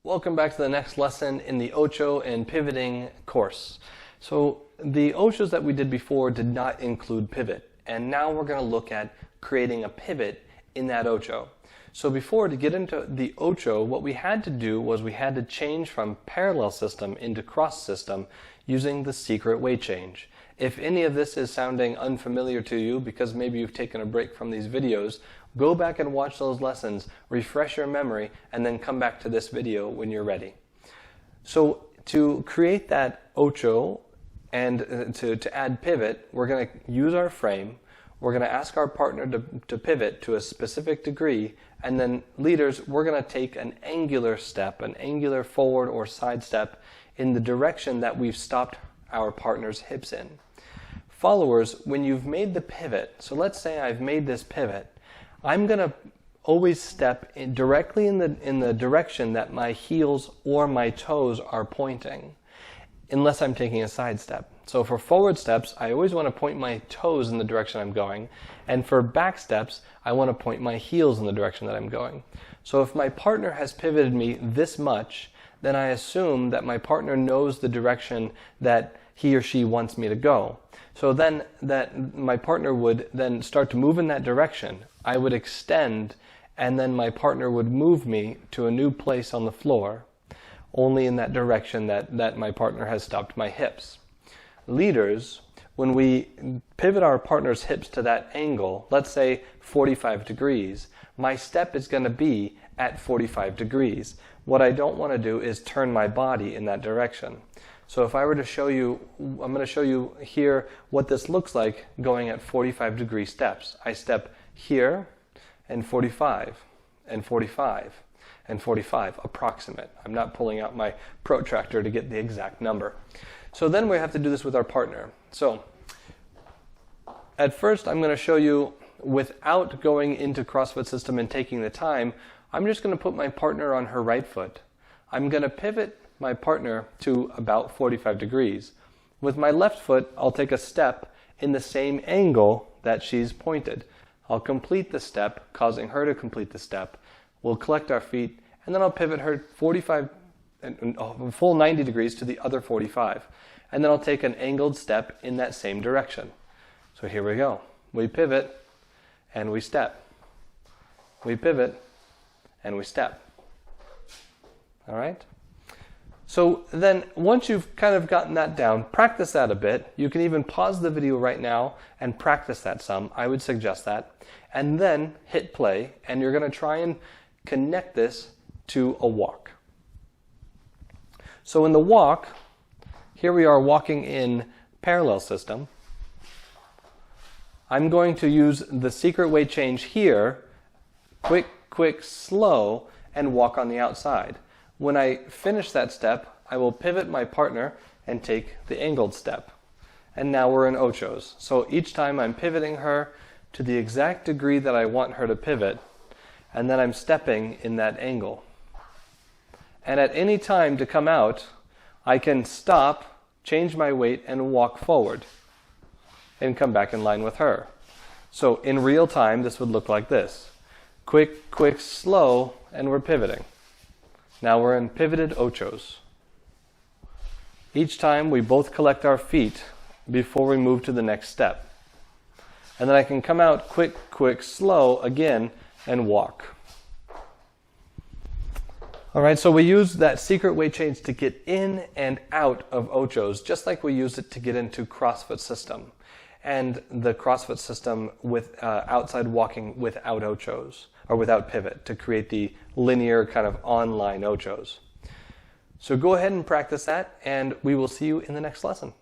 Welcome back to the next lesson in the Ocho and pivoting course. So the Ochos that we did before did not include pivot, and now we're going to look at creating a pivot in that Ocho. So before, to get into the Ocho, what we had to do was we had to change from parallel system into cross system using the secret weight change. If any of this is sounding unfamiliar to you because maybe you've taken a break from these videos, go back and watch those lessons, refresh your memory, and then come back to this video when you're ready. So to create that Ocho and to add pivot, we're going to use our frame. We're going to ask our partner to pivot to a specific degree, and then leaders, we're going to take an angular step, an angular forward or side step in the direction that we've stopped our partner's hips in. Followers, when you've made the pivot, so let's say I've made this pivot, I'm going to always step directly in the direction that my heels or my toes are pointing, unless I'm taking a side step. So for forward steps, I always want to point my toes in the direction I'm going, and for back steps, I want to point my heels in the direction that I'm going. So if my partner has pivoted me this much, then I assume that my partner knows the direction that he or she wants me to go. So then that my partner would then start to move in that direction. I would extend, and then my partner would move me to a new place on the floor, only in that direction that my partner has stopped my hips. Leaders, when we pivot our partner's hips to that angle, let's say 45 degrees, my step is going to be at 45 degrees. What I don't want to do is turn my body in that direction. So if I were to show you, I'm going to show you here what this looks like going at 45 degree steps. I step here and 45 and 45 and 45, approximate. I'm not pulling out my protractor to get the exact number. So then we have to do this with our partner. So at first I'm going to show you without going into CrossFit system and taking the time. I'm just going to put my partner on her right foot. I'm going to pivot my partner to about 45 degrees. With my left foot, I'll take a step in the same angle that she's pointed. I'll complete the step, causing her to complete the step. We'll collect our feet, and then I'll pivot her 45, a full 90 degrees to the other 45. And then I'll take an angled step in that same direction. So here we go. We pivot, and we step. We pivot, and we step. All right? So then once you've kind of gotten that down, practice that a bit. You can even pause the video right now and practice that some. I would suggest that. And then hit play, and you're going to try and connect this to a walk. So in the walk, here we are walking in parallel system. I'm going to use the secret weight change here, quick, quick, slow, and walk on the outside. When I finish that step, I will pivot my partner and take the angled step. And now we're in Ochos. So each time I'm pivoting her to the exact degree that I want her to pivot, and then I'm stepping in that angle. And at any time to come out, I can stop, change my weight, and walk forward, and come back in line with her. So in real time, this would look like this. Quick, quick, slow, and we're pivoting. Now we're in pivoted Ochos. Each time we both collect our feet before we move to the next step. And then I can come out quick, quick, slow again and walk. All right, so we use that secret weight change to get in and out of Ochos, just like we used it to get into CrossFit system. And the CrossFit system with outside walking without Ochos, or without pivot, to create the linear kind of online Ochos. So go ahead and practice that, and we will see you in the next lesson.